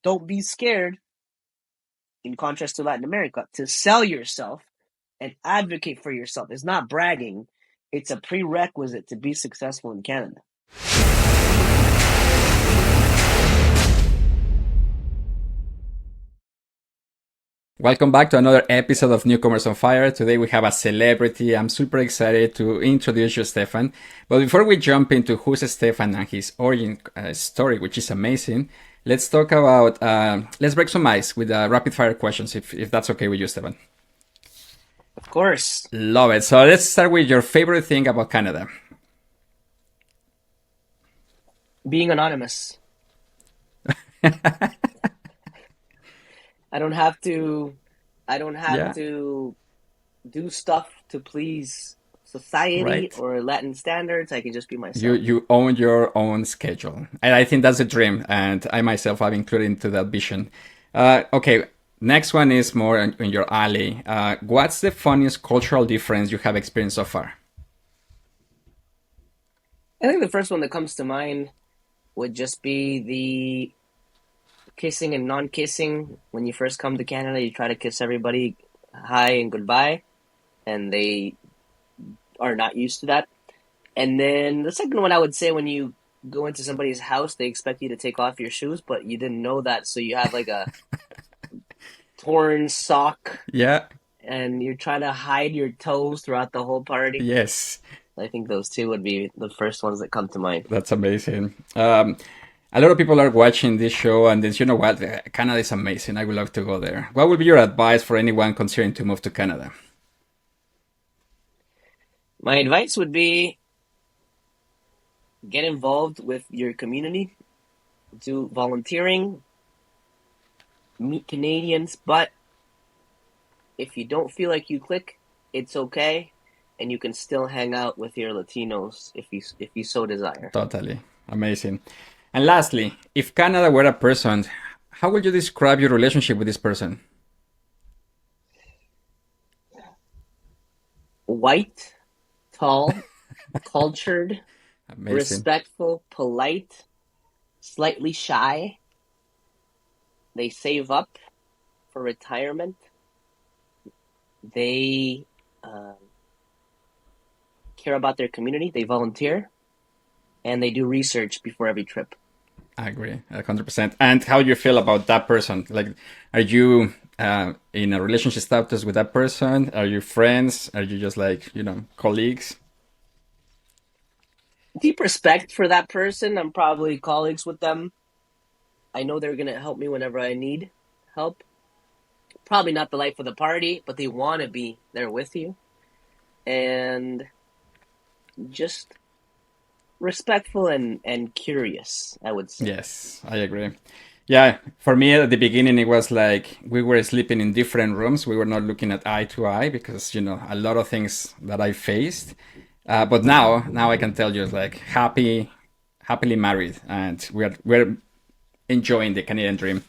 don't be scared, in contrast to Latin America, to sell yourself and advocate for yourself. It's not bragging. It's a prerequisite to be successful in Canada. Welcome back to another episode of Newcomers on Fire. Today we have a celebrity. I'm super excited to introduce you, Stephan. But before we jump into who's Stephan and his origin story, which is amazing, let's talk about, let's break some ice with rapid fire questions, if that's okay with you, Stephan. Of course. Love it. So let's start with your favorite thing about Canada. Being anonymous. I don't have to do stuff to please society, right, or Latin standards. I can just be myself. You own your own schedule. And I think that's a dream. And I myself have included into that vision. Okay, next one is more in your alley. What's the funniest cultural difference you have experienced so far? I think the first one that comes to mind would just be the kissing and non-kissing. When you first come to Canada, you try to kiss everybody hi and goodbye, and they are not used to that. And then the second one, I would say, when you go into somebody's house, they expect you to take off your shoes, but you didn't know that, so you have like a torn sock. Yeah. And you're trying to hide your toes throughout the whole party. Yes. I think those two would be the first ones that come to mind. That's amazing. A lot of people are watching this show, and then, you know what? Canada is amazing. I would love to go there. What would be your advice for anyone considering to move to Canada? My advice would be get involved with your community, do volunteering, meet Canadians, but if you don't feel like you click, it's okay, and you can still hang out with your Latinos if you so desire. Totally. Amazing. And lastly, if Canada were a person, how would you describe your relationship with this person? White, tall, cultured, amazing, respectful, polite, slightly shy. They save up for retirement. They care about their community. They volunteer. And they do research before every trip. I agree, 100%. And how do you feel about that person? Like, are you in a relationship status with that person? Are you friends? Are you just like, colleagues? Deep respect for that person. I'm probably colleagues with them. I know they're going to help me whenever I need help. Probably not the life of the party, but they want to be there with you. And just respectful and curious, I would say. Yes, I agree. Yeah, for me at the beginning, it was like we were sleeping in different rooms. We were not looking at eye to eye because, a lot of things that I faced. But now I can tell you, like, happily married, and we're enjoying the Canadian dream.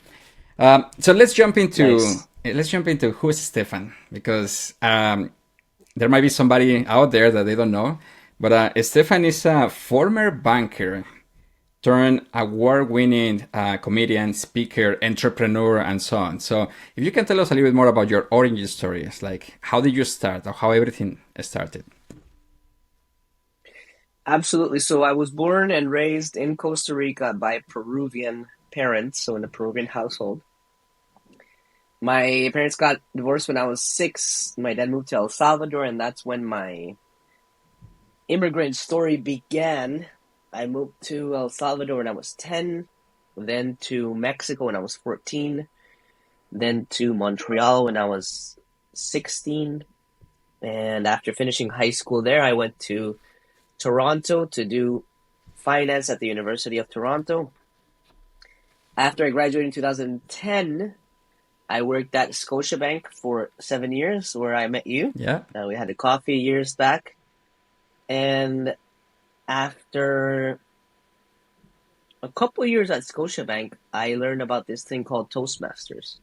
So let's jump into who's Stephan, because there might be somebody out there that they don't know. But Stephan is a former banker turned award-winning comedian, speaker, entrepreneur, and so on. So if you can tell us a little bit more about your origin stories, like how did you start or how everything started? Absolutely. So I was born and raised in Costa Rica by Peruvian parents, so in a Peruvian household. My parents got divorced when I was 6. My dad moved to El Salvador, and that's when my immigrant story began. I moved to El Salvador when I was 10, then to Mexico when I was 14, then to Montreal when I was 16. And after finishing high school there, I went to Toronto to do finance at the University of Toronto. After I graduated in 2010, I worked at Scotiabank for 7 years, where I met you. Yeah. We had a coffee years back. And after a couple years at Scotiabank, I learned about this thing called Toastmasters,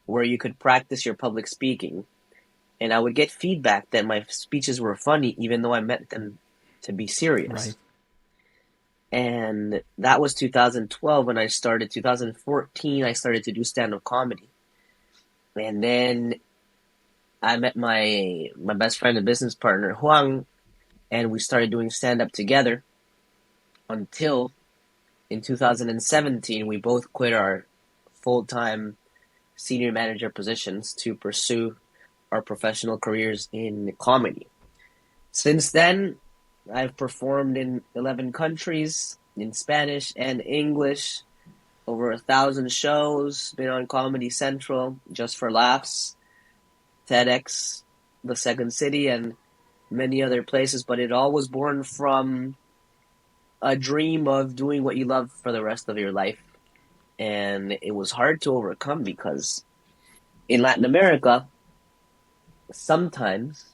where you could practice your public speaking. And I would get feedback that my speeches were funny, even though I meant them to be serious. Right. And that was 2012 when I started. 2014, I started to do stand-up comedy. And then I met my best friend and business partner, Huang, and we started doing stand-up together until in 2017, we both quit our full-time senior manager positions to pursue our professional careers in comedy. Since then, I've performed in 11 countries in Spanish and English, over 1,000 shows, been on Comedy Central, Just for Laughs, TEDx, The Second City, and many other places. But it all was born from a dream of doing what you love for the rest of your life. And it was hard to overcome because in Latin America, sometimes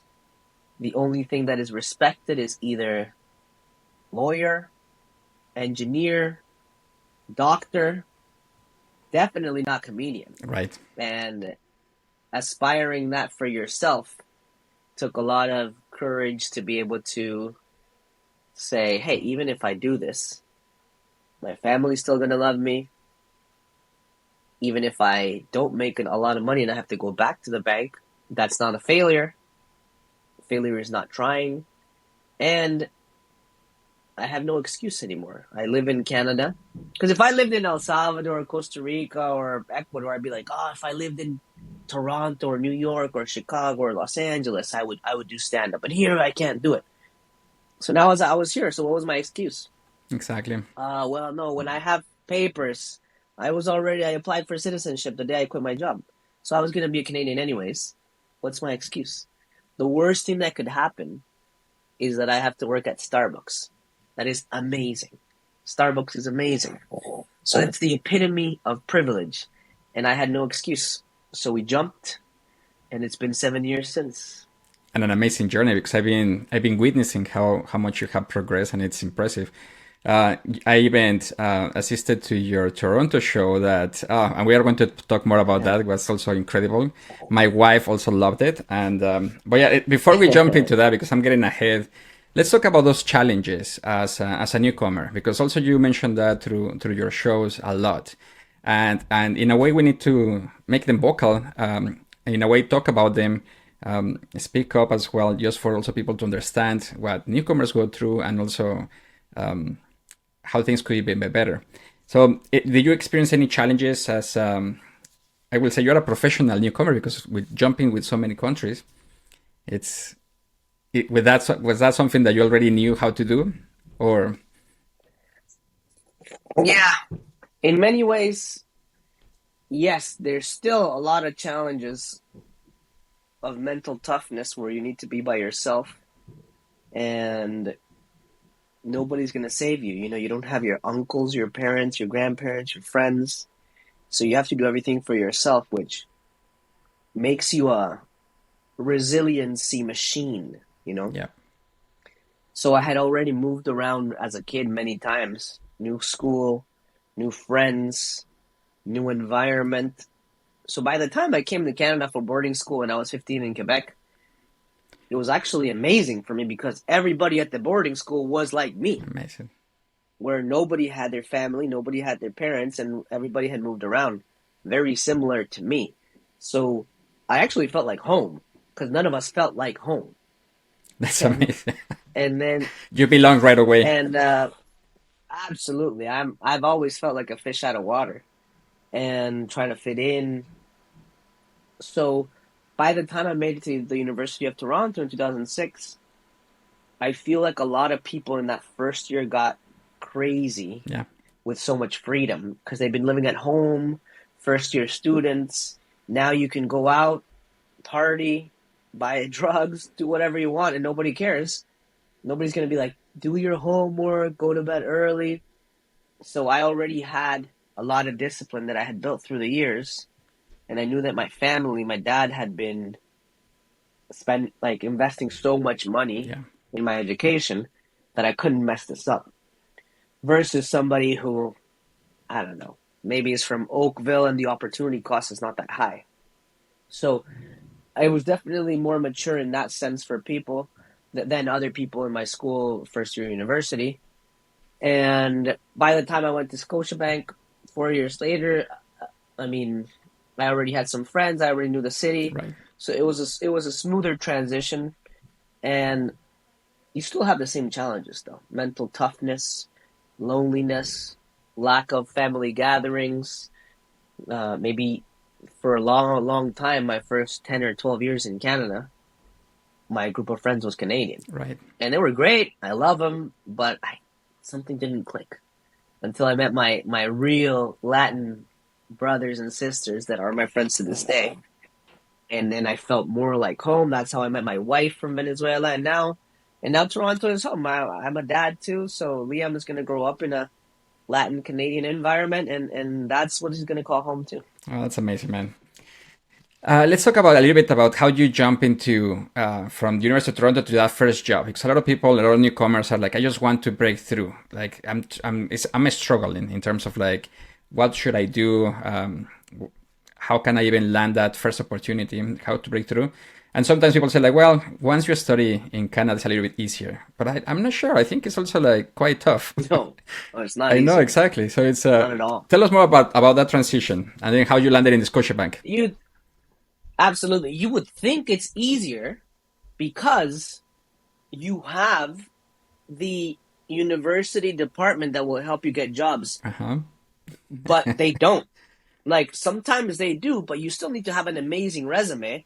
the only thing that is respected is either lawyer, engineer, doctor, definitely not comedian. Right. And aspiring that for yourself took a lot of courage to be able to say, hey, even if I do this, my family's still going to love me. Even if I don't make a lot of money and I have to go back to the bank, that's not a failure. Failure is not trying. And I have no excuse anymore. I live in Canada. Because if I lived in El Salvador, Costa Rica, or Ecuador, I'd be like, oh, if I lived in Toronto or New York or Chicago or Los Angeles, I would do stand-up. But here I can't do it. So now I was here. So what was my excuse? Exactly. Well, no, when I have papers, I applied for citizenship the day I quit my job. So I was going to be a Canadian anyways. What's my excuse? The worst thing that could happen is that I have to work at Starbucks. That is amazing. Starbucks is amazing. So it's the epitome of privilege. And I had no excuse. So we jumped, and it's been 7 years since. And an amazing journey, because I've been witnessing how much you have progressed, and it's impressive. I even assisted to your Toronto show that, and we are going to talk more about that. It was also incredible. My wife also loved it. And but yeah, before we jump into that, because I'm getting ahead, let's talk about those challenges as a newcomer, because also you mentioned that through your shows a lot, and in a way we need to make them vocal. In a way, talk about them. Speak up as well, just for also people to understand what newcomers go through, and also how things could be better. So, did you experience any challenges as, I will say, you're a professional newcomer, because with jumping with so many countries, was that something that you already knew how to do, or? Yeah. In many ways, yes, there's still a lot of challenges of mental toughness where you need to be by yourself, and nobody's going to save you. You know, you don't have your uncles, your parents, your grandparents, your friends. So you have to do everything for yourself, which makes you a resiliency machine, you know? Yeah. So I had already moved around as a kid many times. New school, new friends, new environment. So by the time I came to Canada for boarding school when I was 15 in Quebec, it was actually amazing for me because everybody at the boarding school was like me. Amazing. Where nobody had their family, nobody had their parents, and everybody had moved around. Very similar to me. So I actually felt like home because none of us felt like home. That's amazing. And then you belong right away. And absolutely, I've always felt like a fish out of water and trying to fit in. So by the time I made it to the University of Toronto in 2006, I feel like a lot of people in that first year got crazy with so much freedom because they've been living at home, first year students. Now you can go out, party, buy drugs, do whatever you want, and nobody cares. Nobody's going to be like, do your homework, go to bed early. So I already had a lot of discipline that I had built through the years. And I knew that my family, my dad had been investing so much money in my education that I couldn't mess this up. Versus somebody who, I don't know, maybe is from Oakville and the opportunity cost is not that high. So I was definitely more mature in that sense for people than other people in my school, first year university. And by the time I went to Scotiabank 4 years later, I mean, I already had some friends. I already knew the city, Right. so it was a smoother transition. And you still have the same challenges though: mental toughness, loneliness, lack of family gatherings. Maybe for a long, long time, my first 10 or 12 years in Canada, my group of friends was Canadian, Right. and they were great. I love them, but something didn't click until I met my real Latin brothers and sisters that are my friends to this day. And then I felt more like home. That's how I met my wife from Venezuela, and now Toronto is home. I'm a dad too, so Liam is going to grow up in a Latin Canadian environment, and that's what he's going to call home too. Oh, that's amazing, man. Let's talk about a little bit about how you jump into from the University of Toronto to that first job. Because a lot of people, a lot of newcomers are like, I just want to break through. Like I'm struggling in terms of like, what should I do? How can I even land that first opportunity? How to break through? And sometimes people say like, well, once you study in Canada, it's a little bit easier. But I'm not sure. I think it's also like quite tough. No, it's not I know easier, exactly. So it's not at all. tell us more about that transition and then how you landed in the Scotiabank. You absolutely, you would think it's easier because you have the university department that will help you get jobs, Uh-huh. but they don't. Like sometimes they do, but you still need to have an amazing resume,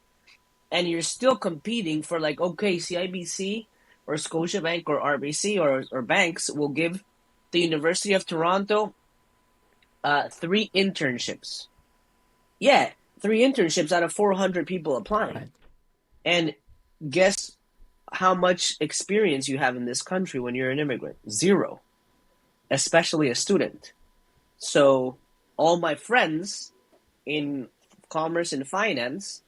and you're still competing for like, okay, CIBC or Scotiabank or RBC or banks will give the University of Toronto 3 internships. Yeah, 3 internships out of 400 people applying. Right. And guess how much experience you have in this country when you're an immigrant? Zero, especially a student. So all my friends in commerce and finance,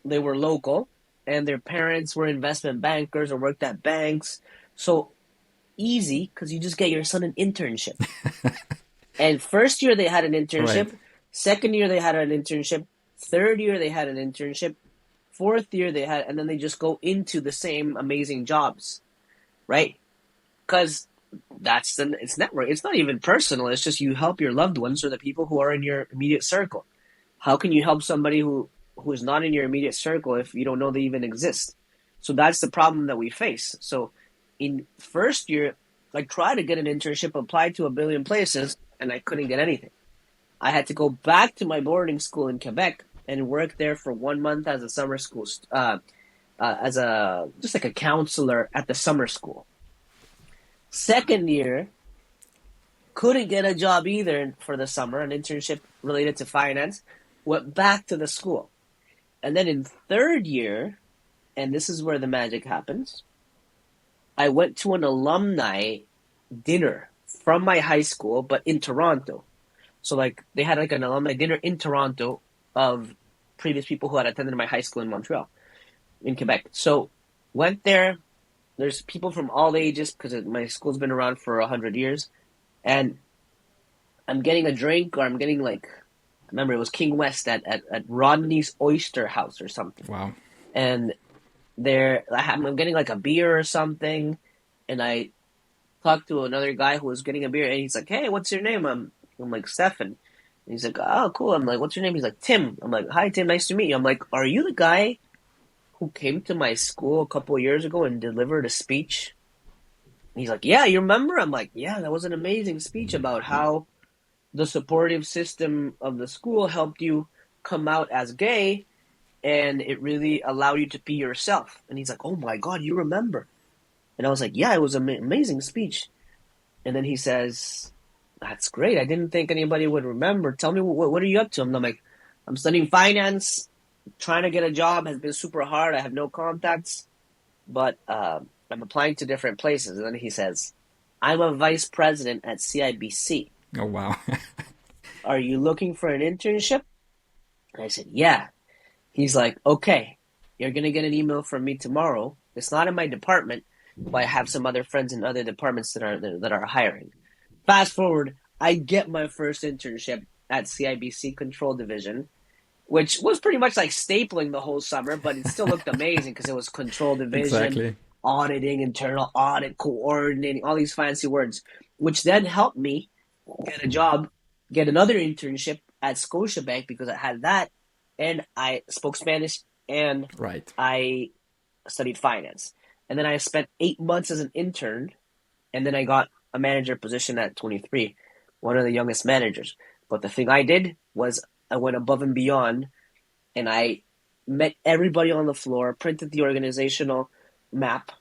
they were local, and their parents were investment bankers or worked at banks. So easy, because you just get your son an internship. And first year they had an Right. internship, second year they had an internship, third year they had an internship, fourth year they had, and then they just go into the same amazing jobs, right? Because it's network. It's not even personal. It's just you help your loved ones or the people who are in your immediate circle. How can you help somebody who is not in your immediate circle if you don't know they even exist? So that's the problem that we face. So in first year, I tried to get an internship, applied to a billion places, and I couldn't get anything. I had to go back to my boarding school in Quebec and work there for 1 month as a summer school, as a just like a counselor at the summer school. Second year, couldn't get a job either for the summer, an internship related to finance. Went back to the school. And then in third year, and this is where the magic happens, I went to an alumni dinner from my high school, but in Toronto. So like they had like an alumni dinner in Toronto of previous people who had attended my high school in Montreal, in Quebec. So went there. There's people from all ages because my school's been around for 100 years, and I'm getting a drink, or I'm getting like, I remember it was King West at Rodney's Oyster House or something, Wow. and I'm getting like a beer or something, and I talked to another guy who was getting a beer, and he's like, "Hey, what's your name?" I'm like, "Stephan." And he's like, "Oh, cool." I'm like, "What's your name?" He's like, "Tim." I'm like, "Hi, Tim. Nice to meet you." I'm like, "Are you the guy who came to my school a couple of years ago and delivered a speech?" And he's like, "Yeah, you remember?" I'm like, "Yeah, that was an amazing speech about how the supportive system of the school helped you come out as gay, and it really allowed you to be yourself." And he's like, "Oh my God, you remember?" And I was like, "Yeah, it was an amazing speech." And then he says, "That's great. I didn't think anybody would remember. Tell me, what are you up to?" I'm like, "I'm studying finance, trying to get a job has been super hard. I have no contacts, but I'm applying to different places." And then he says, "I'm a vice president at CIBC. Oh, wow. Are you looking for an internship?" And I said, "Yeah." He's like, "Okay, you're going to get an email from me tomorrow. It's not in my department, but I have some other friends in other departments that are hiring." Fast forward, I get my first internship at CIBC Control Division, which was pretty much like stapling the whole summer, but it still looked amazing because it was Control Division, Exactly. auditing, internal audit, coordinating, all these fancy words, which then helped me get a job, get another internship at Scotiabank because I had that, and I spoke Spanish and Right. I studied finance. And then I spent 8 months as an intern, and then I got a manager position at 23, one of the youngest managers. But the thing I did was I went above and beyond, and I met everybody on the floor, printed the organizational map,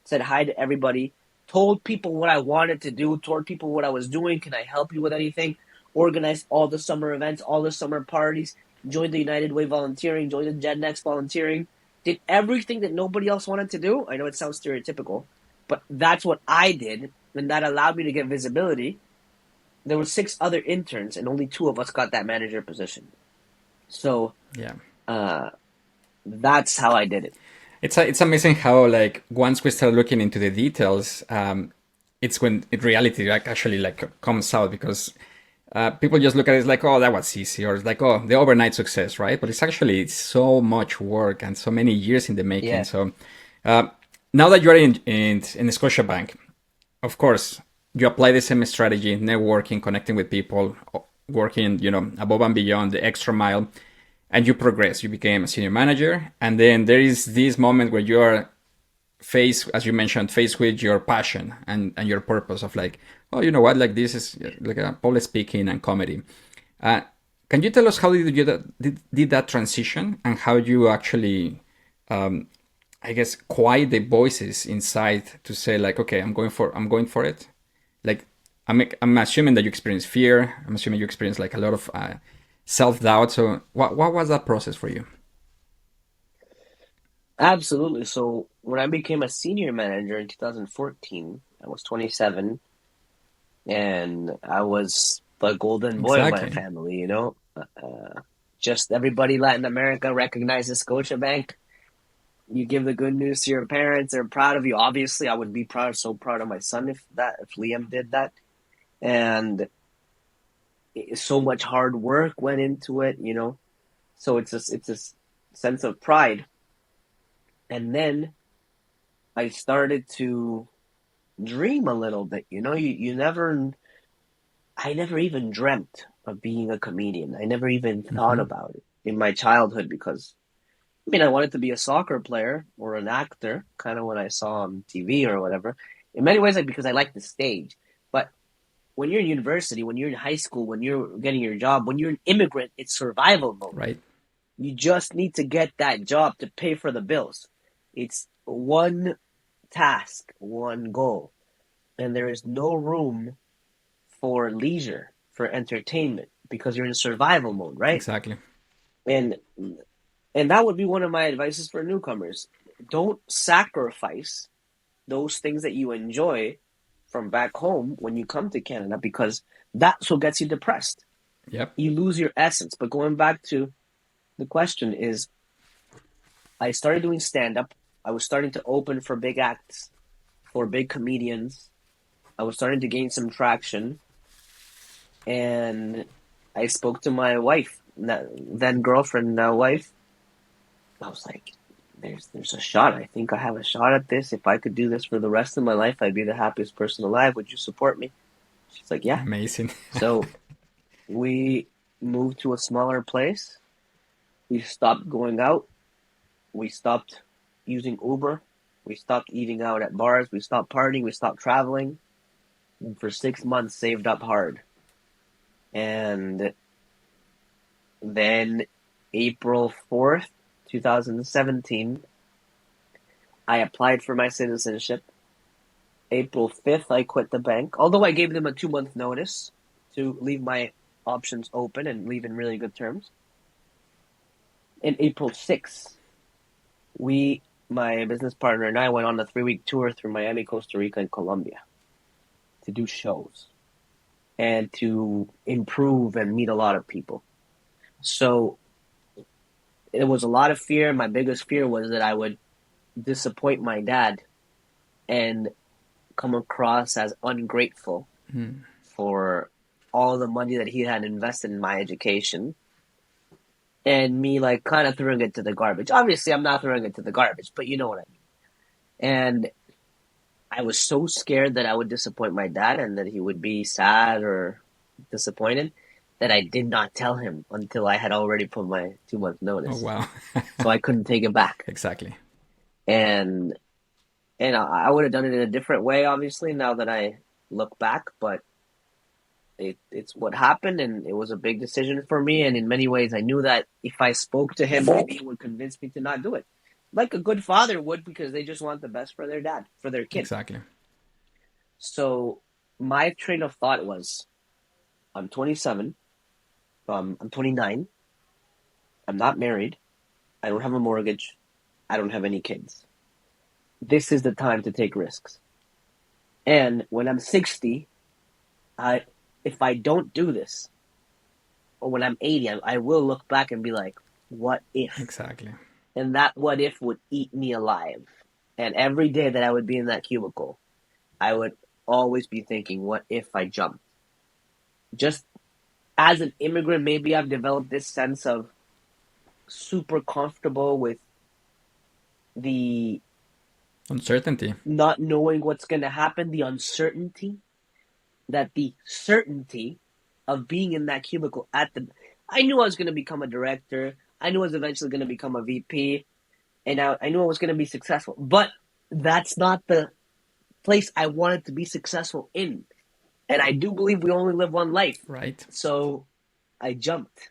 said hi to everybody, told people what I wanted to do, told people what I was doing. Can I help you with anything? Organized all the summer events, all the summer parties, joined the United Way volunteering, joined the Gen Next volunteering, did everything that nobody else wanted to do. I know it sounds stereotypical, but that's what I did, and that allowed me to get visibility. There were 6 other interns, and only 2 of us got that manager position. So Yeah. uh, that's how I did it. It's amazing how like once we start looking into the details, it's when in reality like actually like comes out because people just look at it as like, oh, that was easy, or it's like, oh, the overnight success, right? But it's so much work and so many years in the making. Yeah. So uh, now that you're in Scotiabank, of course, you apply the same strategy, networking, connecting with people, working, above and beyond the extra mile, and you progress. You became a senior manager, and then there is this moment where you are faced, as you mentioned, faced with your passion and your purpose of like, oh, you know what, like this is like a public speaking and comedy. Uh, can you tell us how did you did that transition and how you actually, I guess, quiet the voices inside to say like, okay, I'm going for it. Like, I'm assuming that you experience fear. I'm assuming you experience like a lot of self doubt. So, what was that process for you? Absolutely. So when I became a senior manager in 2014, I was 27, and I was the golden boy of my Exactly. family, just everybody Latin America recognizes Scotiabank. You give the good news to your parents, they're proud of you. Obviously, I would be so proud of my son if Liam did that. And so much hard work went into it. So it's a sense of pride. And then I started to dream a little bit. I never even dreamt of being a comedian. I never even thought Hmm. about it in my childhood because, I wanted to be a soccer player or an actor, kind of what I saw on TV or whatever. In many ways, like because I like the stage. But when you're in university, when you're in high school, when you're getting your job, when you're an immigrant, it's survival mode. Right. You just need to get that job to pay for the bills. It's one task, one goal, and there is no room for leisure, for entertainment, because you're in survival mode, right? Exactly. And and that would be one of my advices for newcomers. Don't sacrifice those things that you enjoy from back home when you come to Canada because that's what gets you depressed. Yep. You lose your essence. But going back to the question is I started doing stand up. I was starting to open for big acts, for big comedians. I was starting to gain some traction. And I spoke to my wife, then girlfriend, now wife. I was like, there's a shot. I think I have a shot at this. If I could do this for the rest of my life, I'd be the happiest person alive. Would you support me? She's like, yeah. Amazing. So we moved to a smaller place. We stopped going out. We stopped using Uber. We stopped eating out at bars. We stopped partying. We stopped traveling. And for 6 months, saved up hard. And then April 4th, 2017, I applied for my citizenship. April 5th, I quit the bank. Although I gave them a 2-month notice to leave my options open and leave in really good terms. And April 6th, my business partner and I went on a 3-week tour through Miami, Costa Rica, and Colombia to do shows and to improve and meet a lot of people. So it was a lot of fear. My biggest fear was that I would disappoint my dad and come across as ungrateful for all the money that he had invested in my education and me like kind of throwing it to the garbage. Obviously, I'm not throwing it to the garbage, but you know what I mean. And I was so scared that I would disappoint my dad and that he would be sad or disappointed that I did not tell him until I had already put my 2 month Oh, notice. wow. So I couldn't take it back. Exactly. And I would have done it in a different way, obviously, now that I look back, but it's what happened, and it was a big decision for me. And in many ways, I knew that if I spoke to him, maybe he would convince me to not do it, like a good father would, because they just want the best for their dad, for their kid. Exactly. So my train of thought was, I'm 27, I'm 29, I'm not married, I don't have a mortgage, I don't have any kids. This is the time to take risks. And when I'm 60, if I don't do this, or when I'm 80, I will look back and be like, what if? Exactly. And that what if would eat me alive. And every day that I would be in that cubicle, I would always be thinking, what if I jumped? Just as an immigrant, maybe I've developed this sense of super comfortable with the Uncertainty. not knowing what's going to happen, the uncertainty, that the certainty of being in that cubicle I knew I was going to become a director. I knew I was eventually going to become a VP, and I knew I was going to be successful. But that's not the place I wanted to be successful in. And I do believe we only live one life. Right. So I jumped.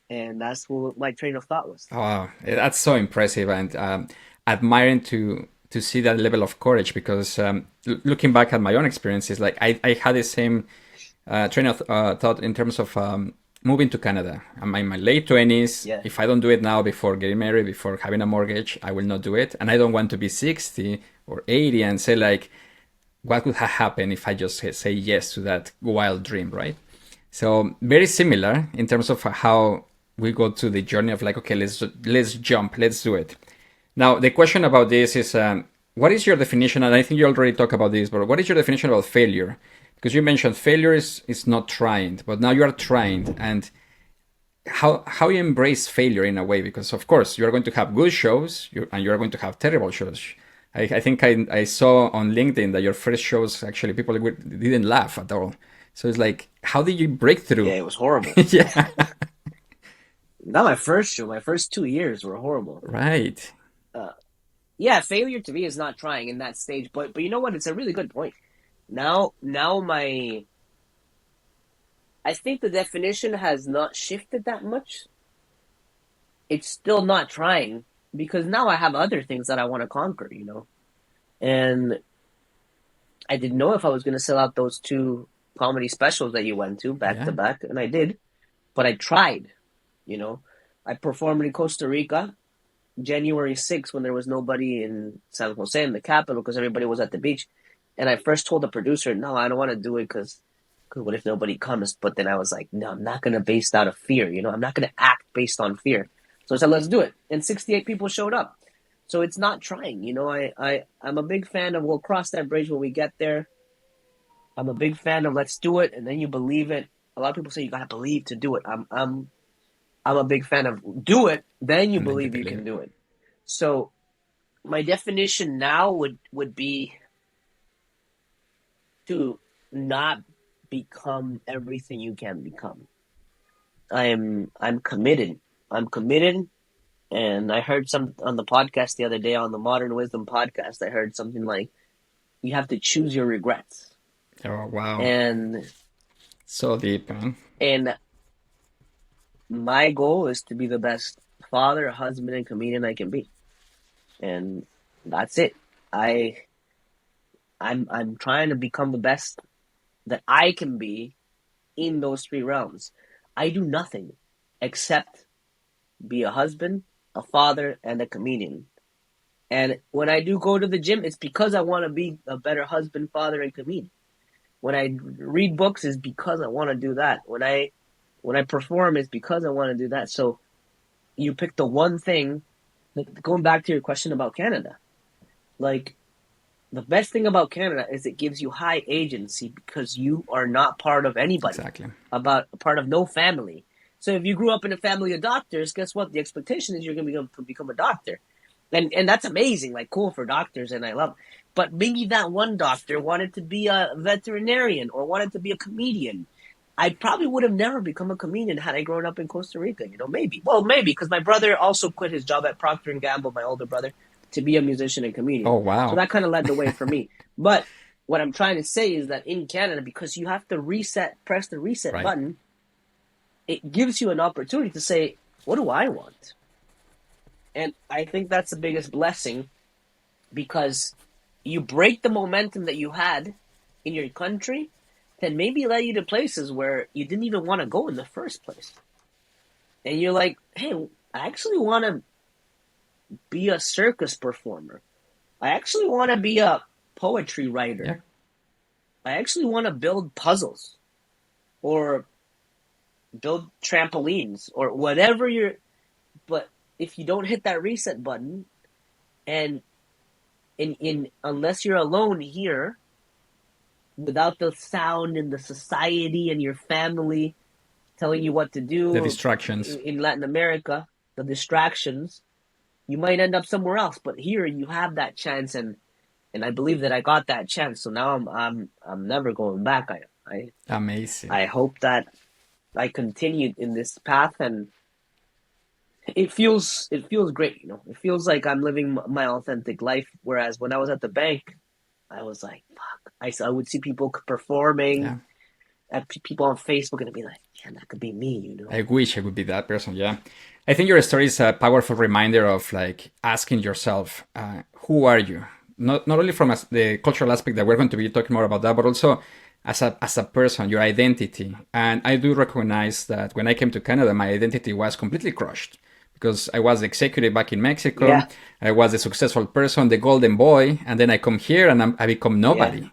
And that's what my train of thought was. Oh, that's so impressive, and admiring to see that level of courage, because looking back at my own experiences, like I had the same train of thought in terms of moving to Canada. I'm in my late 20s. Yeah. If I don't do it now before getting married, before having a mortgage, I will not do it. And I don't want to be 60 or 80 and say like, what would have happened if I just say yes to that wild dream, right? So very similar in terms of how we go to the journey of like, okay, let's jump, let's do it. Now, the question about this is, what is your definition? And I think you already talked about this, but what is your definition about failure? Because you mentioned failure is not trying, but now you are trying. And how you embrace failure in a way, because of course you are going to have good shows and you are going to have terrible shows. I think I saw on LinkedIn that your first shows, actually people didn't laugh at all. So it's like, how did you break through? Yeah, it was horrible. Yeah. Not my first show. My first 2 years were horrible. Right. Yeah, failure to me is not trying in that stage. But you know what? It's a really good point. Now I think the definition has not shifted that much. It's still not trying, because now I have other things that I want to conquer, you know? And I didn't know if I was going to sell out those 2 comedy specials that you went to back to back, and I did. But I tried, you know? I performed in Costa Rica January 6th when there was nobody in San Jose, in the capital, because everybody was at the beach. And I first told the producer, no, I don't want to do it because what if nobody comes? But then I was like, no, I'm not going to base out of fear. You know, I'm not going to act based on fear. So I said, let's do it. And 68 people showed up. So it's not trying. You know, I'm a big fan of we'll cross that bridge when we get there. I'm a big fan of let's do it. And then you believe it. A lot of people say you got to believe to do it. I'm a big fan of do it, then you believe you can do it. So my definition now would be to not become everything you can become. I'm committed. And I heard some on the podcast the other day, on the Modern Wisdom podcast, I heard something like, you have to choose your regrets. Oh, wow. And so deep, man. And my goal is to be the best father, husband, and comedian I can be. And that's it. I'm trying to become the best that I can be in those 3 realms. I do nothing except be a husband, a father, and a comedian. And when I do go to the gym, it's because I want to be a better husband, father, and comedian. When I read books, it's because I want to do that. When I perform, it's because I want to do that. So you pick the one thing, going back to your question about Canada, like the best thing about Canada is it gives you high agency because you are not part of anybody. Exactly. Part of no family. So if you grew up in a family of doctors, guess what? The expectation is you're going to become a doctor. And that's amazing, like cool for doctors, and I love. But maybe that one doctor wanted to be a veterinarian or wanted to be a comedian. I probably would have never become a comedian had I grown up in Costa Rica. Maybe. Well, maybe because my brother also quit his job at Procter and Gamble, my older brother, to be a musician and comedian. Oh, So wow. that kind of led the way for me. But what I'm trying to say is that in Canada, because you have to press the reset Right. button, it gives you an opportunity to say, what do I want? And I think that's the biggest blessing, because you break the momentum that you had in your country that maybe led you to places where you didn't even want to go in the first place. And you're like, hey, I actually want to be a circus performer. I actually want to be a poetry writer. Yeah. I actually want to build puzzles or build trampolines or whatever but if you don't hit that reset button, and unless you're alone here, without the sound and the society and your family telling you what to do, The distractions. in Latin America, the distractions, you might end up somewhere else. But here you have that chance, and I believe that I got that chance. So now I'm never going back. Amazing. I hope that I continued in this path, and it feels great. It feels like I'm living my authentic life. Whereas when I was at the bank, I was like, fuck. I would see people performing, Yeah. at people on Facebook, and I'd be like, yeah, that could be me. I wish I would be that person. Yeah. I think your story is a powerful reminder of like asking yourself, who are you? Not only from the cultural aspect that we're going to be talking more about that, but also as a person, your identity. And I do recognize that when I came to Canada, my identity was completely crushed because I was the executive back in Mexico. Yeah. I was a successful person, the golden boy, and then I come here and I become nobody. Yeah.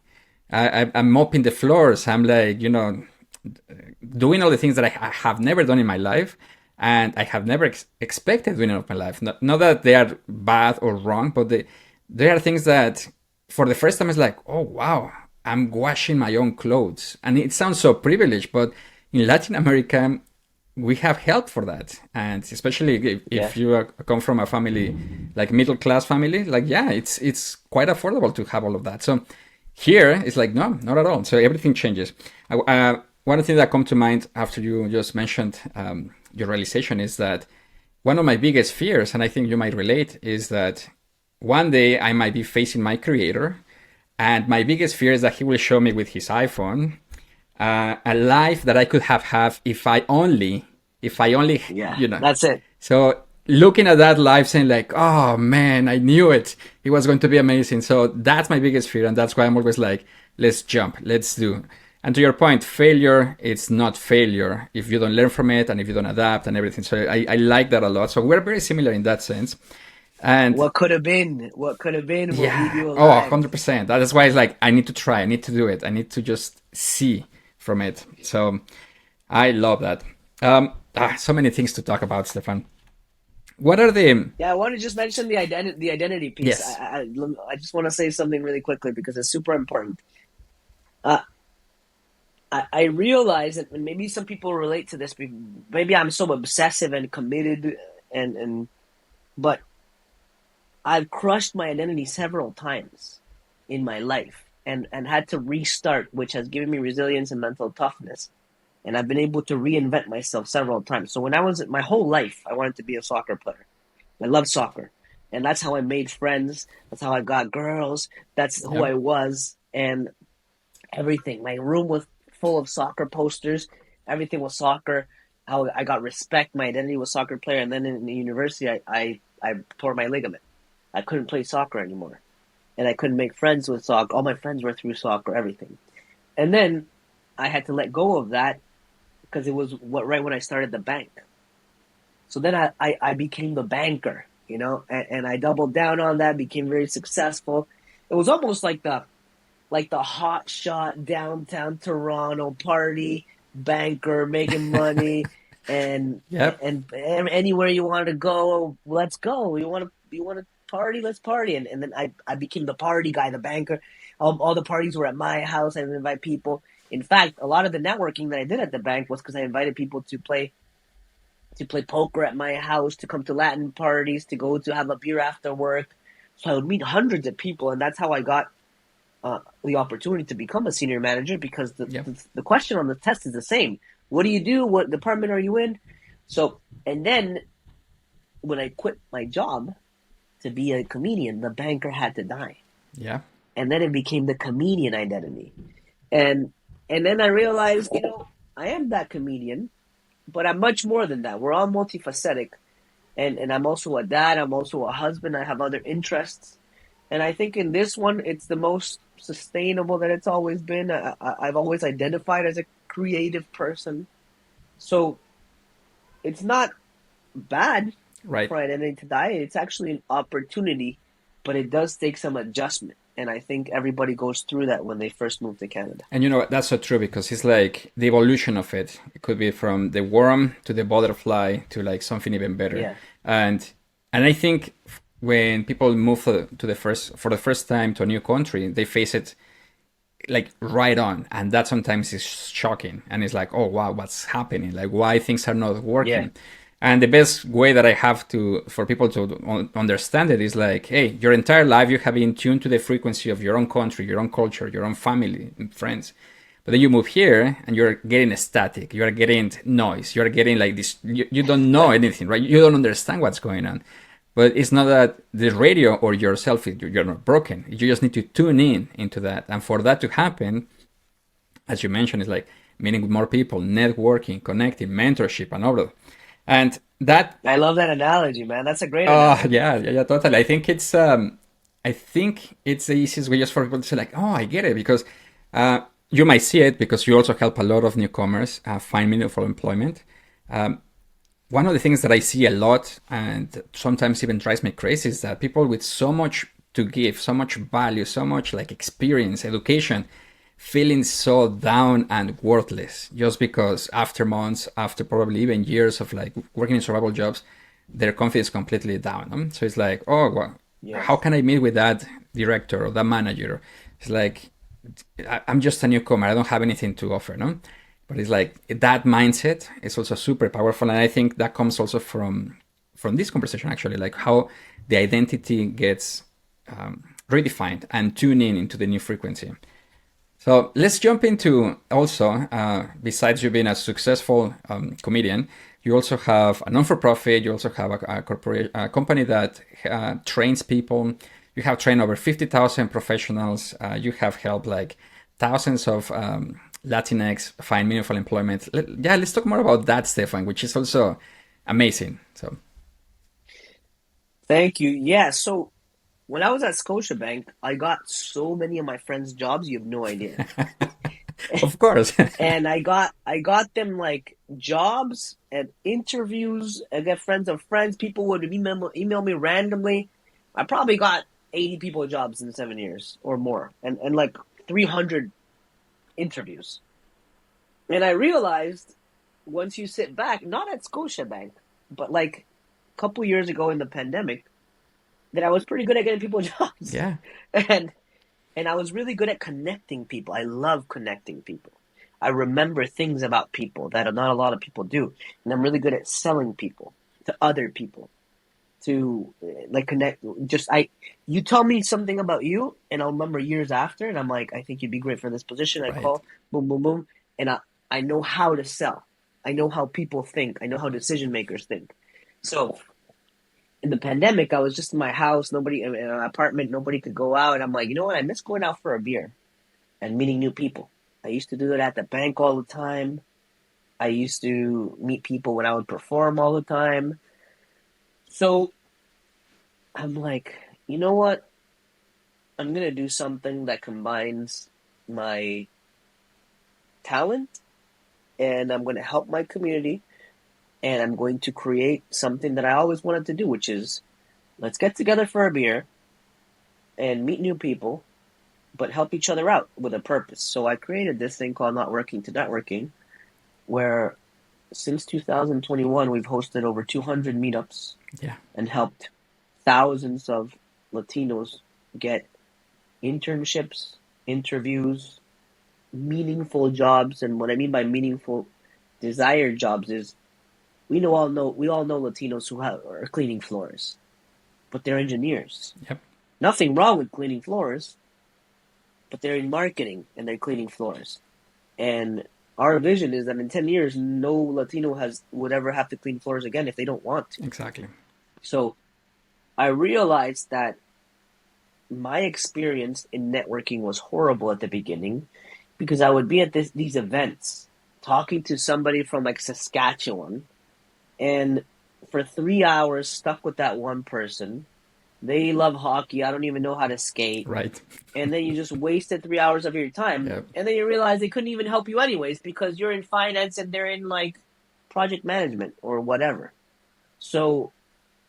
I'm mopping the floors. I'm like, doing all the things that I have never done in my life, and I have never expected doing in my life. Not that they are bad or wrong, but they are things that for the first time it's like, oh wow, I'm washing my own clothes. And it sounds so privileged, but in Latin America, we have help for that. And especially if you come from a family, like middle class family, like, yeah, it's quite affordable to have all of that. So here, it's like, no, not at all. So everything changes. One thing that comes to mind after you just mentioned your realization is that one of my biggest fears, and I think you might relate, is that one day I might be facing my creator, and my biggest fear is that he will show me with his iPhone a life that I could have if I only, Yeah, that's it. So looking at that life saying like, oh man, I knew it. It was going to be amazing. So that's my biggest fear. And that's why I'm always like, let's jump, let's do. And to your point, failure, it's not failure if you don't learn from it and if you don't adapt and everything. So I like that a lot. So we're very similar in that sense. And what could have been will leave you oh, alive. 100%. That's why it's like, I need to try, I need to do it. I need to just see from it. So I love that. So many things to talk about, Stefan. What are the... Yeah, I want to just mention the identity piece. Yes. I just want to say something really quickly because it's super important. I realize that, and maybe some people relate to this. Maybe I'm so obsessive and committed, but I've crushed my identity several times in my life and had to restart, which has given me resilience and mental toughness. And I've been able to reinvent myself several times. So when I was my whole life, I wanted to be a soccer player. I love soccer. And that's how I made friends. That's how I got girls. That's who I was. And everything. My room was full of soccer posters. Everything was soccer. How I got respect. My identity was soccer player. And then in the university, I tore my ligament. I couldn't play soccer anymore. And I couldn't make friends with soccer. All my friends were through soccer, everything. And then I had to let go of that because it was right when I started the bank. So then I became the banker, and I doubled down on that, became very successful. It was almost like the hot shot downtown Toronto party banker making money, and anywhere you want to go, let's go. You want to party, let's party. And then I became the party guy, the banker. All the parties were at my house. I would invite people. In fact, a lot of the networking that I did at the bank was because I invited people to play poker at my house, to come to Latin parties, to go to have a beer after work. So I would meet hundreds of people, and that's how I got the opportunity to become a senior manager, because Yep. the question on the test is the same. What do you do? What department are you in? So, and then when I quit my job to be a comedian, the banker had to die. Yeah. And then it became the comedian identity. And then I realized, I am that comedian, but I'm much more than that. We're all multifaceted. And I'm also a dad, I'm also a husband, I have other interests. And I think in this one, it's the most sustainable that it's always been. I've always identified as a creative person. So it's not bad Right. for identity to die. It's actually an opportunity, but it does take some adjustment. And I think everybody goes through that when they first move to Canada. And that's so true because it's like the evolution of it. It could be from the worm to the butterfly to like something even better. Yeah. And I think when people move to the first time to a new country, they face it like right on, and that sometimes is shocking. And it's like, oh wow, what's happening? Like why things are not Yeah. working. And the best way that I have to for people to understand it is like, hey, your entire life you have been tuned to the frequency of your own country, your own culture, your own family and friends. But then you move here and you're getting static, you're getting noise, you're getting like this, you don't know anything, right? You don't understand what's going on. But it's not that the radio or yourself, you're not broken. You just need to tune in into that. And for that to happen, as you mentioned, it's like meeting with more people, networking, connecting, mentorship, and all of that. And that, I love that analogy, man. That's a great analogy. yeah, totally. I think it's the easiest way just for people to say like, oh, I get it, because you might see it because you also help a lot of newcomers find meaningful employment. One of the things that I see a lot and sometimes even drives me crazy is that people with so much to give, so much value, so much like experience, education, feeling so down and worthless just because after months, after probably even years of like working in survival jobs, their confidence is completely down. So it's like, oh, well, how Yes. can I meet with that director or that manager? It's like, I'm just a newcomer. I don't have anything to offer, no? But it's like that mindset is also super powerful, and I think that comes also from this conversation actually, like how the identity gets redefined and tuned in into the new frequency. So let's jump into also, besides you being a successful comedian, you also have a non-for-profit, you also have a company that trains people. You have trained over 50,000 professionals. You have helped like thousands of Latinx find meaningful employment. Yeah, let's talk more about that, Stefan, which is also amazing. So, Thank you. Yeah. So when I was at Scotiabank, I got so many of my friends' jobs, you have no idea. of course. And I got them like jobs and interviews. I got friends of friends. People would email me randomly. I probably got 80 people jobs in 7 years or more, and like 300 interviews. And I realized once you sit back, not at Scotiabank, but like a couple years ago in the pandemic, that I was pretty good at getting people jobs. yeah, And I was really good at connecting people. I love connecting people. I remember things about people that not a lot of people do. And I'm really good at selling people to other people, to like connect. You tell me something about you and I'll remember years after, and I'm like, I think you'd be great for this position. I right. call, boom, boom, boom. And I know how to sell. I know how people think. I know how decision makers think. So in the pandemic, I was just in my house, nobody in an apartment, nobody could go out. And I'm like, you know what? I miss going out for a beer and meeting new people. I used to do that at the bank all the time. I used to meet people when I would perform all the time. So I'm like, you know what? I'm going to do something that combines my talent, and I'm going to help my community, and I'm going to create something that I always wanted to do, which is let's get together for a beer and meet new people, but help each other out with a purpose. So I created this thing called Not Working to Networking, where since 2021, we've hosted over 200 meetups Yeah. and helped thousands of Latinos get internships, interviews, meaningful jobs. And what I mean by meaningful, desired jobs is we all know Latinos who are cleaning floors, but they're engineers. Yep. Nothing wrong with cleaning floors, but they're in marketing and they're cleaning floors. And our vision is that in 10 years, no Latino would ever have to clean floors again if they don't want to. Exactly. So I realized that my experience in networking was horrible at the beginning because I would be at these events talking to somebody from like Saskatchewan, and for 3 hours stuck with that one person. They love hockey. I don't even know how to skate. Right. And then you just wasted 3 hours of your time. Yep. And then you realize they couldn't even help you anyways because you're in finance and they're in like project management or whatever. So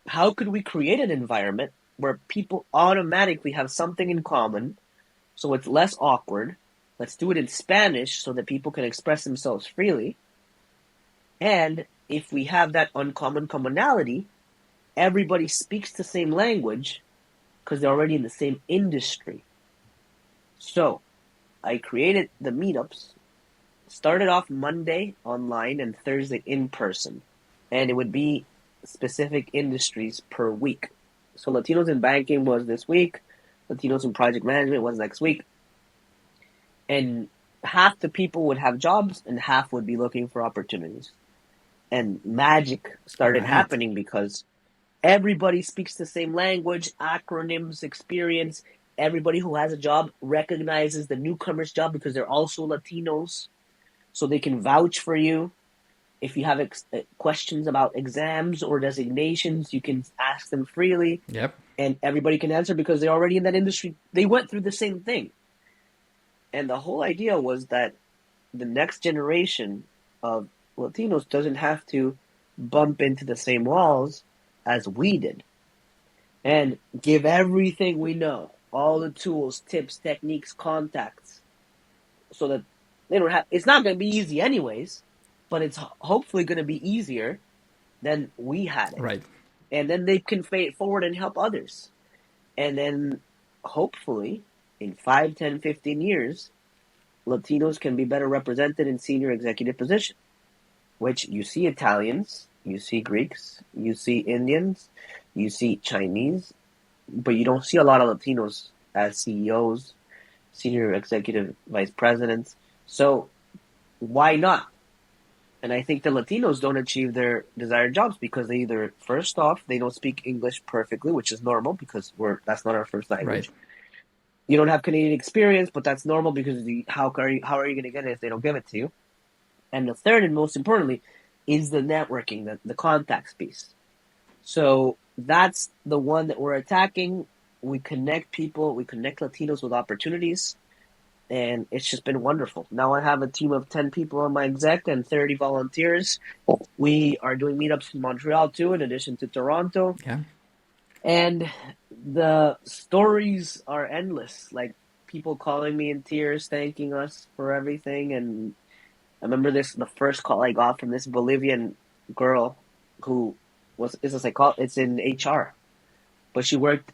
how could we create an environment where people automatically have something in common so it's less awkward? Let's do it in Spanish so that people can express themselves freely. And if we have that uncommon commonality, everybody speaks the same language because they're already in the same industry. So I created the meetups, started off Monday online and Thursday in person. And it would be specific industries per week. So Latinos in banking was this week, Latinos in project management was next week. And half the people would have jobs and half would be looking for opportunities. And magic started happening because everybody speaks the same language, acronyms, experience. Everybody who has a job recognizes the newcomer's job because they're also Latinos, so they can vouch for you. If you have questions about exams or designations, you can ask them freely. Yep. And everybody can answer because they're already in that industry. They went through the same thing. And the whole idea was that the next generation of Latinos doesn't have to bump into the same walls as we did. And give everything we know, all the tools, tips, techniques, contacts, so that they don't have, it's not going to be easy anyways, but it's hopefully going to be easier than we had it. Right. And then they can pay it forward and help others. And then hopefully in 5, 10, 15 years, Latinos can be better represented in senior executive positions, which you see Italians, you see Greeks, you see Indians, you see Chinese, but you don't see a lot of Latinos as CEOs, senior executive vice presidents. So why not? And I think the Latinos don't achieve their desired jobs because they either, first off, they don't speak English perfectly, which is normal because that's not our first language. Right. You don't have Canadian experience, but that's normal because how are you going to get it if they don't give it to you? And the third and most importantly is the networking, the contacts piece. So that's the one that we're attacking. We connect people, we connect Latinos with opportunities, and it's just been wonderful. Now I have a team of 10 people on my exec and 30 volunteers. We are doing meetups in Montreal too, in addition to Toronto. Yeah. And the stories are endless, like people calling me in tears, thanking us for everything. And I remember the first call I got from this Bolivian girl who is a psychologist. It's in HR, but she worked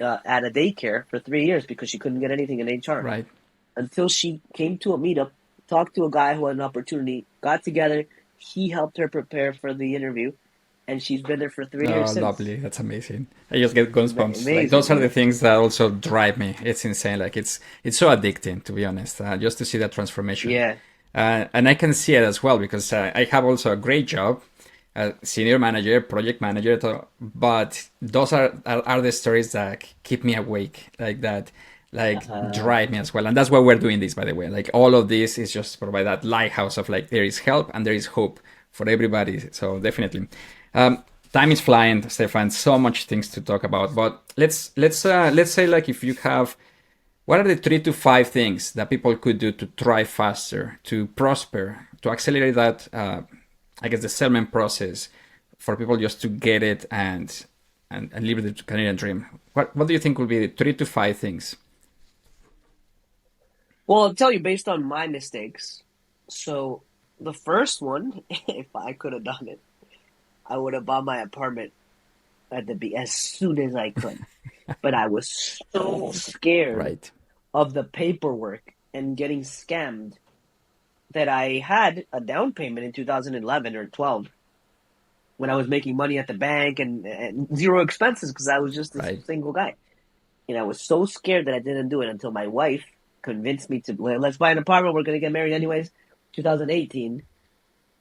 at a daycare for 3 years because she couldn't get anything in HR. Right. Until she came to a meetup, talked to a guy who had an opportunity, got together. He helped her prepare for the interview, and she's been there for 3 years since. Lovely. That's amazing. I just get goosebumps. Like, those are the things that also drive me. It's insane. Like it's so addicting, to be honest, just to see that transformation. Yeah. And I can see it as well because I have also a great job, senior manager, project manager, but those are the stories that keep me awake, like that, drive me as well. And that's why we're doing this, by the way. Like all of this is just to provide that lighthouse of like, there is help and there is hope for everybody. So definitely. Time is flying, Stephan. So much things to talk about, but let's say like if you have, what are the 3 to 5 things that people could do to thrive faster, to prosper, to accelerate that, I guess, the settlement process for people just to get it and live the Canadian dream? What do you think will be the 3 to 5 things? Well, I'll tell you based on my mistakes. So the first one, if I could have done it, I would have bought my apartment as soon as I could. But I was so scared of the paperwork and getting scammed that I had a down payment in 2011 or 12 when I was making money at the bank and zero expenses because I was just a single guy. And I was so scared that I didn't do it until my wife convinced me to, "Well, let's buy an apartment. We're going to get married anyways, 2018."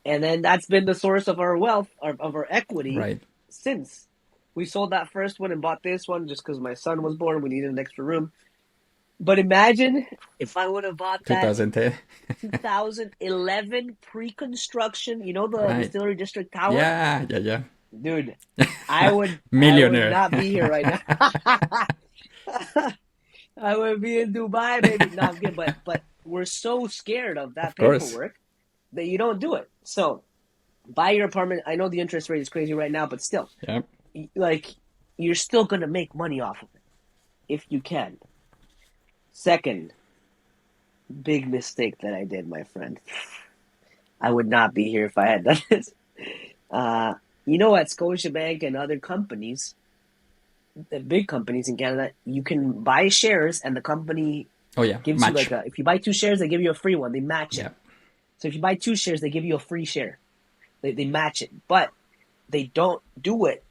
And then that's been the source of our wealth, of our equity Right. since. We sold that first one and bought this one just because my son was born. We needed an extra room. But imagine if I would have bought that 2010. 2011 pre-construction, the Right. Distillery District Tower? Yeah, yeah, yeah. Dude, I would Millionaire. not be here right now. I would be in Dubai, maybe. No, I'm kidding, but we're so scared of that Of course. paperwork that you don't do it. So buy your apartment. I know the interest rate is crazy right now, but still, Yeah. like, you're still gonna make money off of it if you can. Second, big mistake that I did, my friend. I would not be here if I had done this. At Scotiabank and other companies, the big companies in Canada, you can buy shares and the company Oh yeah, gives you match. if you buy 2 shares, they give you a free one. They match it. Yeah. So if you buy 2 shares, they give you a free share. They match it, but they don't do it.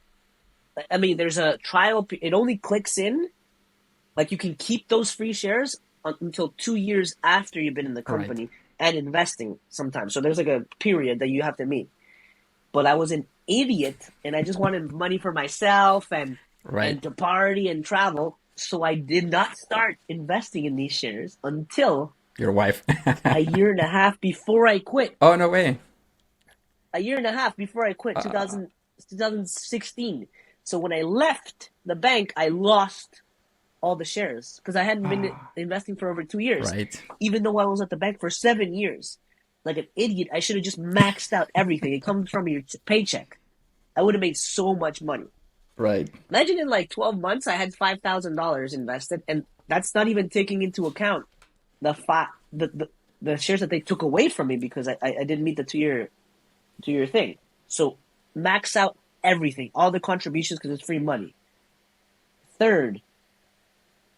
I mean, there's a trial. It only clicks in. Like, you can keep those free shares until 2 years after you've been in the Right. company and investing sometimes. So there's like a period that you have to meet. But I was an idiot and I just wanted money for myself and Right. to party and travel. So I did not start investing in these shares until Your wife. a year and a half before I quit. Oh, no way. A year and a half before I quit, Uh, 2016. So when I left the bank, I lost all the shares because I hadn't been investing for over 2 years, right. even though I was at the bank for 7 years. Like an idiot, I should have just maxed out everything. It comes from your paycheck. I would have made so much money. Right. Imagine in like 12 months, I had $5,000 invested, and that's not even taking into account the the shares that they took away from me because I didn't meet the 2-year thing. So max out everything, all the contributions, because it's free money. Third,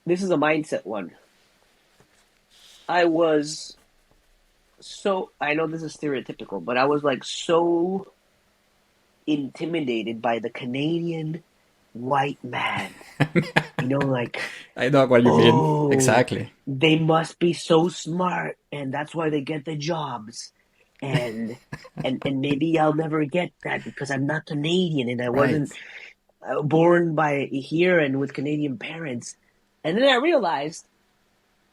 this is a mindset one. I know this is stereotypical, but I was like so intimidated by the Canadian white man. Like, I know what you mean. oh, Exactly. they must be so smart, and that's why they get the jobs. And maybe I'll never get that because I'm not Canadian and I Right. wasn't born by here and with Canadian parents. And then I realized,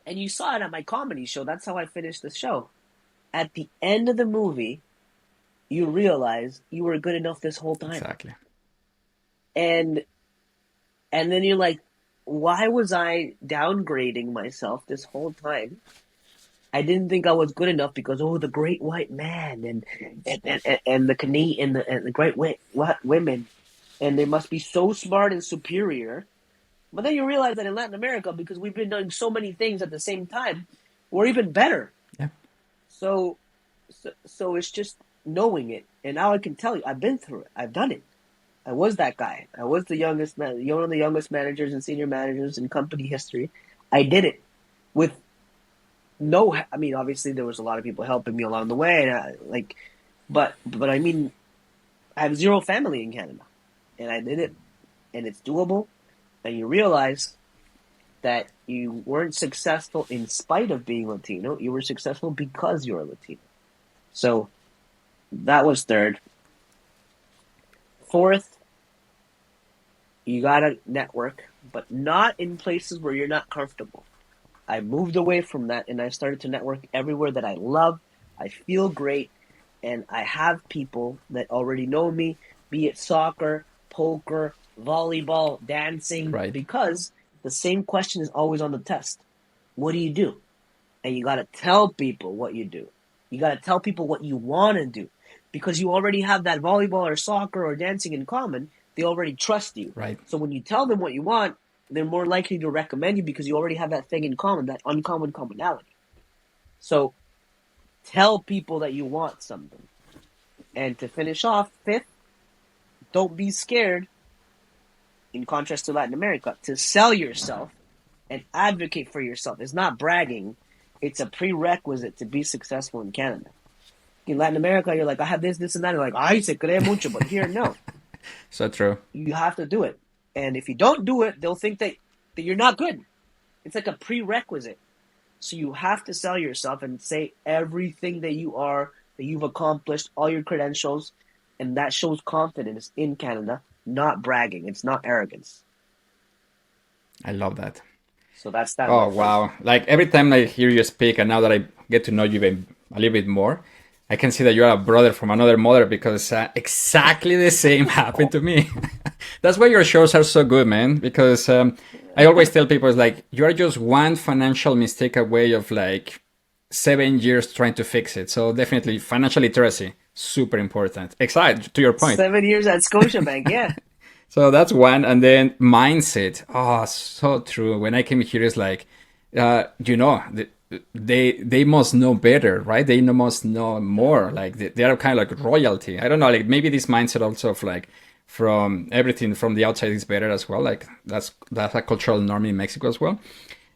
and you saw it at my comedy show, that's how I finished the show. At the end of the movie, you realize you were good enough this whole time. Exactly. And then you're like, why was I downgrading myself this whole time? I didn't think I was good enough because, the great white man and the Canadian and the great women, and they must be so smart and superior. But then you realize that in Latin America, because we've been doing so many things at the same time, we're even better. Yeah. So it's just knowing it. And now I can tell you, I've been through it. I've done it. I was that guy. I was one of the youngest managers and senior managers in company history. I did it with obviously there was a lot of people helping me along the way. And but I mean, I have zero family in Canada, and I did it, and it's doable. And you realize that you weren't successful in spite of being Latino. You were successful because you're a Latino. So that was third. Fourth, you gotta network, but not in places where you're not comfortable. I moved away from that and I started to network everywhere that I love. I feel great, and I have people that already know me, be it soccer, poker, volleyball, dancing, Right. because the same question is always on the test. What do you do? And you got to tell people what you do. You got to tell people what you want to do, because you already have that volleyball or soccer or dancing in common. They already trust you. Right. So when you tell them what you want, they're more likely to recommend you because you already have that thing in common, that uncommon commonality. So tell people that you want something. And to finish off, fifth, don't be scared, in contrast to Latin America, to sell yourself and advocate for yourself. It's not bragging. It's a prerequisite to be successful in Canada. In Latin America, you're like, I have this, and that. You're like, ay, se cree mucho. But here, no. So true. You have to do it. And if you don't do it, they'll think that that you're not good. It's like a prerequisite. So you have to sell yourself and say everything that you are, that you've accomplished, all your credentials, and that shows confidence in Canada, not bragging. It's not arrogance. I love that. So that's my Oh point. wow! Like every time I hear you speak, and now that I get to know you even a little bit more, I can see that you're a brother from another mother because exactly the same happened to me. That's why your shows are so good, man. Because I always tell people, it's like you are just one financial mistake away of like 7 years trying to fix it. So definitely financial literacy, super important. Exactly to your point. 7 years at Scotiabank, yeah. So that's one, and then mindset. Oh, so true. When I came here, it's like, you know, they must know better, right? They must know more. Like they are kind of like royalty. I don't know. Like maybe this mindset also of like from everything from the outside is better as well. Like that's a cultural norm in Mexico as well.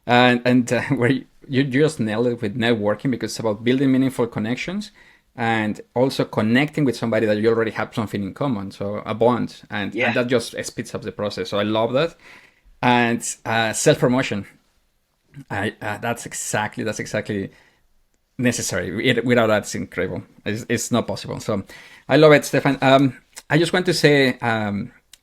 And where you just nailed it with networking because it's about building meaningful connections and also connecting with somebody that you already have something in common, so a bond, and Yeah. that just speeds up the process. So I love that. And self promotion, I that's exactly necessary. Without that, it's incredible. It's not possible. So I love it, Stefan. I just want to say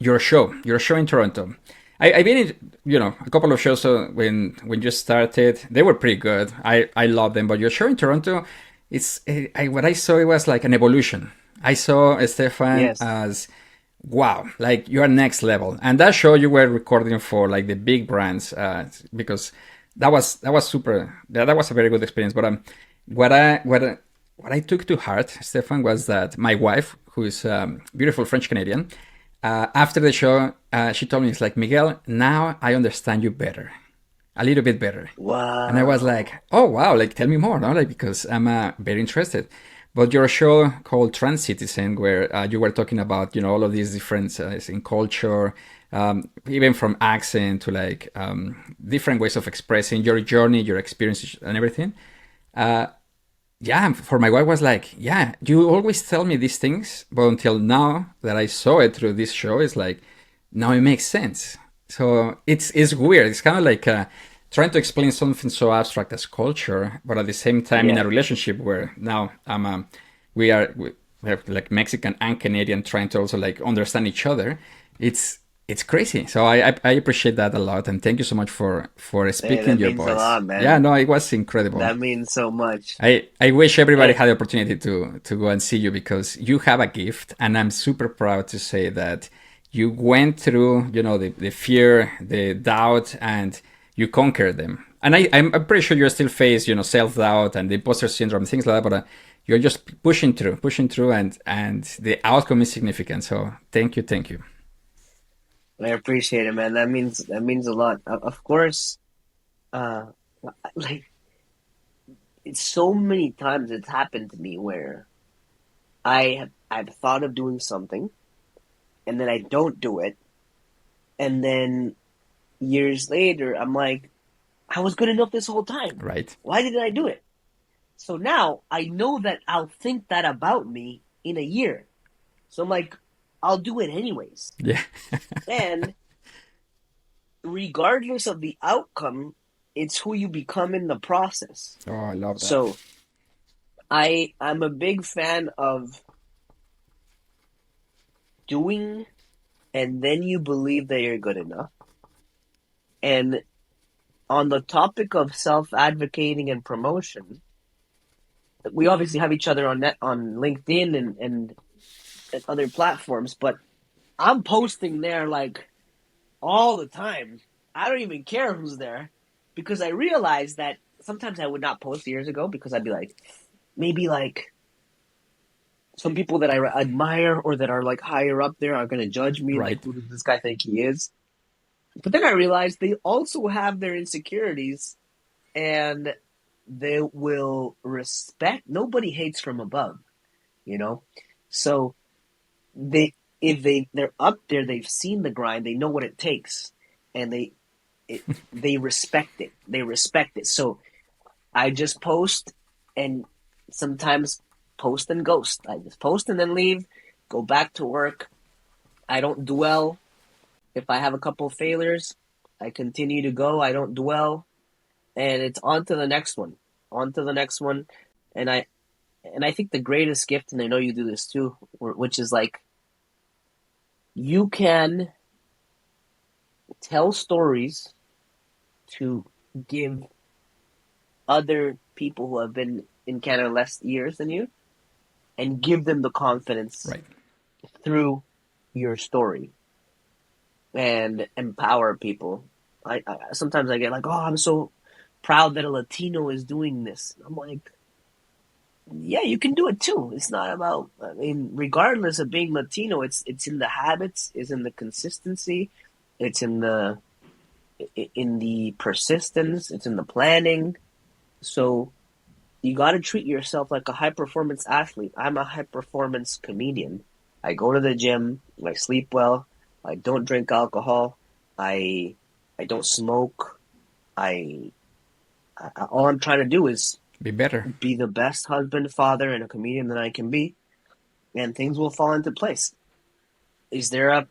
your show in Toronto. I've been in, a couple of shows when you started. They were pretty good. I love them. But your show in Toronto, what I saw, it was like an evolution. I saw Stefan Yes. as wow, like you are next level. And that show you were recording for like the big brands, because that was super. That was a very good experience. But what I what I, what I took to heart, Stefan, was that my wife, who is beautiful French Canadian, after the show, she told me, it's like, Miguel, now I understand you better, a little bit better. And I was like, Wow. oh wow, like tell me more, no? Like because I'm very interested. But your show called Trans Citizen, where you were talking about, all of these differences in culture, even from accent to like different ways of expressing your journey, your experiences, and everything. Uh, yeah, for my wife was like, yeah, you always tell me these things, but until now that I saw it through this show, it's like now it makes sense. So it's weird. It's kind of like trying to explain something so abstract as culture, but at the same time in a Yeah. relationship where now we have like Mexican and Canadian trying to also like understand each other. It's crazy. So I appreciate that a lot, and thank you so much for Hey, speaking that your means a voice. lot, Yeah, man. no, it was incredible. That means so much. I wish everybody Hey, had the opportunity to go and see you because you have a gift, and I'm super proud to say that you went through, the fear, the doubt, and you conquered them. And I'm pretty sure you still face, self doubt and the imposter syndrome, things like that, but you're just pushing through, and the outcome is significant. So thank you. I appreciate it, man. That means a lot. Of course, uh, like it's so many times it's happened to me where I've thought of doing something and then I don't do it, and then years later I'm like, I was good enough this whole time. Right? Why didn't I do it? So now I know that I'll think that about me in a year. So I'm like, I'll do it anyways. Yeah. And regardless of the outcome, it's who you become in the process. Oh, I love that. So I'm a big fan of doing and then you believe that you're good enough. And on the topic of self-advocating and promotion, we obviously have each other on LinkedIn and other platforms, but I'm posting there like all the time. I don't even care who's there because I realized that sometimes I would not post years ago because I'd be like, maybe like some people that I admire or that are like higher up there are going to judge me. Like, Right. who does this guy think he is? But then I realized they also have their insecurities and they will respect. Nobody hates from above, you know? So if they're up there, they've seen the grind, they know what it takes, and it, they respect it. They respect it. So I just post and sometimes post and ghost. I just post and then leave, go back to work. I don't dwell. If I have a couple of failures, I continue to go. I don't dwell, and it's on to the next one, on to the next one. And I think the greatest gift, and I know you do this too, which is like you can tell stories to give other people who have been in Canada less years than you, and give them the confidence Right. through your story and empower people. I sometimes I get like, oh, I'm so proud that a Latino is doing this. I'm like, yeah, you can do it too. It's not about, I mean, regardless of being Latino, it's in the habits, it's in the consistency, it's in the persistence, it's in the planning. So you got to treat yourself like a high performance athlete. I'm a high performance comedian. I go to the gym, I sleep well, I don't drink alcohol, I don't smoke. All I'm trying to do is Be better. be the best husband, father, and a comedian that I can be, and things will fall into place. Is there a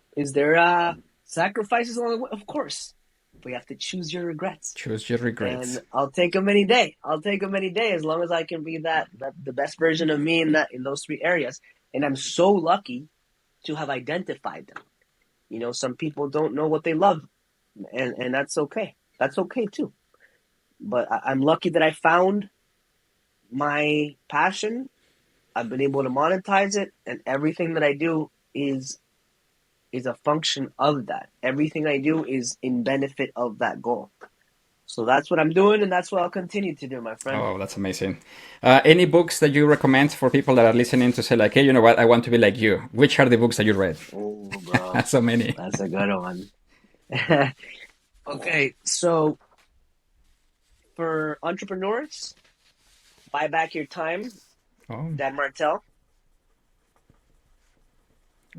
sacrifices along the way? Of course, but you have to choose your regrets. Choose your regrets. And I'll take them any day. I'll take them any day as long as I can be the best version of me in those three areas. And I'm so lucky to have identified them. You know, some people don't know what they love, and that's okay. That's okay too. But I'm lucky that I found my passion. I've been able to monetize it, and everything that I do is a function of that. Everything I do is in benefit of that goal. So that's what I'm doing, and that's what I'll continue to do, my friend. Oh, that's amazing. Any books that you recommend for people that are listening to say like, hey, you know what, I want to be like you? Which are the books that you read? Oh, bro. So many. That's a good one. Okay, so for entrepreneurs, Buy Back Your Time, Dan Martell.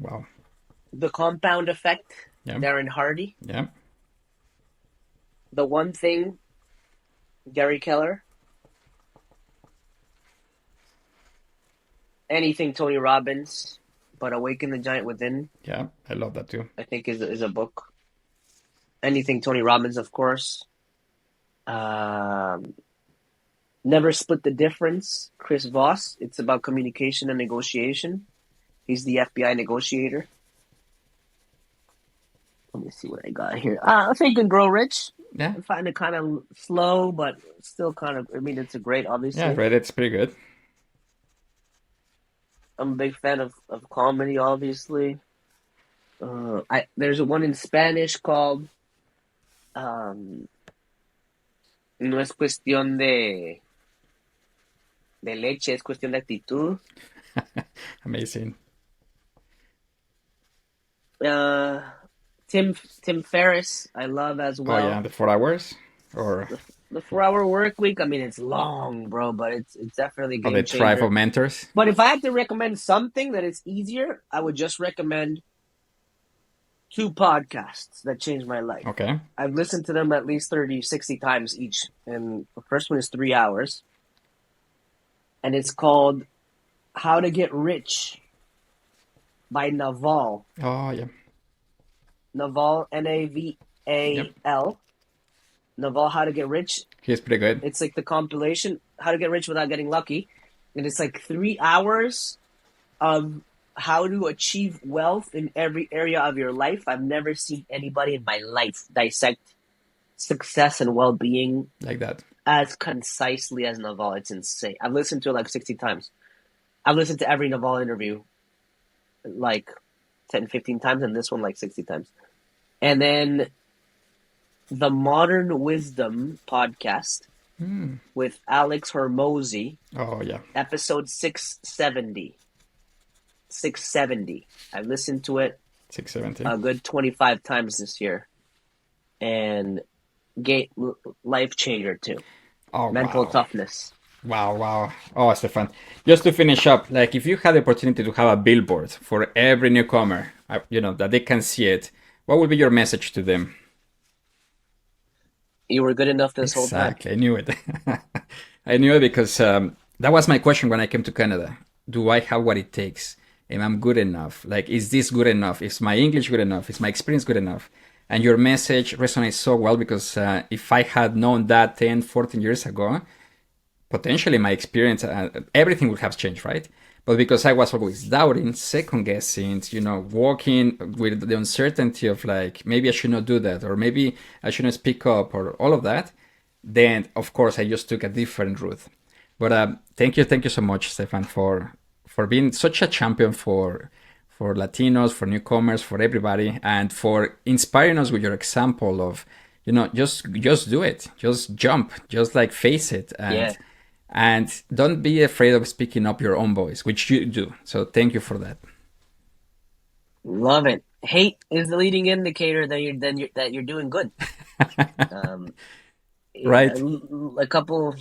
Wow. The Compound Effect, Yeah. Darren Hardy. Yeah. The One Thing, Gary Keller. Anything, Tony Robbins, but Awaken the Giant Within. Yeah, I love that too. I think is a book. Anything, Tony Robbins, of course. Never Split the Difference, Chris Voss. It's about communication and negotiation. He's the FBI negotiator. Let me see what I got here. Think and Grow Rich. Yeah. I find it kind of slow, but still kind of, I mean, it's a great, obviously. Yeah, I read it. It's pretty good. I'm a big fan of comedy, obviously. There's one in Spanish called No es cuestión de leche, es cuestión de actitud. Amazing. Tim Ferriss, I love as well. Oh yeah, the 4 hours or the 4-hour work week. I mean, it's long, bro, but it's definitely a game the changer. Tribe of Mentors. But if I had to recommend something that is easier, I would just recommend 2 podcasts that changed my life. Okay. I've listened to them at least 30, 60 times each. And the first one is 3 hours. And it's called How to Get Rich by Naval. Oh yeah. Naval, Naval. Yep. Naval, How to Get Rich. He's pretty good. It's like the compilation, How to Get Rich Without Getting Lucky. And it's like 3 hours of how to achieve wealth in every area of your life. I've never seen anybody in my life dissect success and well-being like that as concisely as Naval. It's insane. I've listened to it like 60 times. I've listened to every Naval interview like 10, 15 times, and this one like 60 times. And then the Modern Wisdom podcast with Alex Hormozy. Oh yeah. Episode 670. 670. I listened to it 670. a good 25 times this year. And life changer too. Oh, mental wow. toughness. Wow. Oh, Stephan. Just to finish up, like if you had the opportunity to have a billboard for every newcomer, that they can see it, what would be your message to them? You were good enough this whole time. Exactly. I knew it. I knew it because that was my question when I came to Canada. Do I have what it takes? Am I good enough? Like, is this good enough? Is my English good enough? Is my experience good enough? And your message resonates so well because if I had known that 10, 14 years ago, potentially my experience, everything would have changed, right? But because I was always doubting, second guessing, walking with the uncertainty of like, maybe I should not do that, or maybe I shouldn't speak up, or all of that, then of course I just took a different route. But thank you so much, Stephan, for being such a champion for Latinos, for newcomers, for everybody, and for inspiring us with your example of, just do it, just jump, just like face it, and don't be afraid of speaking up your own voice, which you do. So thank you for that. Love it. Hate is the leading indicator that you're doing good. Right. A couple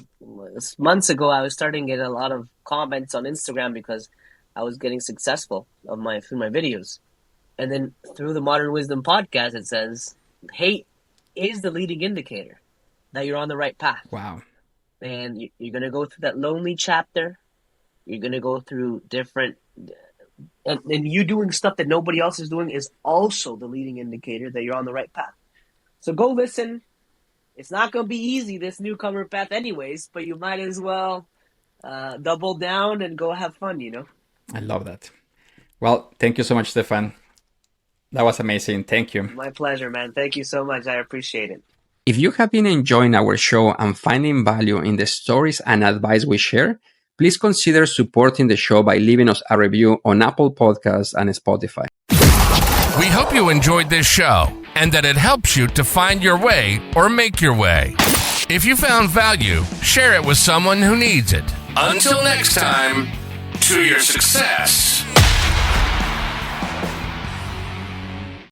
months ago, I was starting to get a lot of comments on Instagram because I was getting successful through my videos. And then through the Modern Wisdom podcast, it says, hate is the leading indicator that you're on the right path. Wow. And you're going to go through that lonely chapter. You're going to go through different... And you doing stuff that nobody else is doing is also the leading indicator that you're on the right path. So go listen. It's not going to be easy, this newcomer path anyways, but you might as well double down and go have fun, I love that. Well, thank you so much, Stephan. That was amazing. Thank you. My pleasure, man. Thank you so much. I appreciate it. If you have been enjoying our show and finding value in the stories and advice we share, please consider supporting the show by leaving us a review on Apple Podcasts and Spotify. We hope you enjoyed this show and that it helps you to find your way or make your way. If you found value, share it with someone who needs it. Until next time, to your success.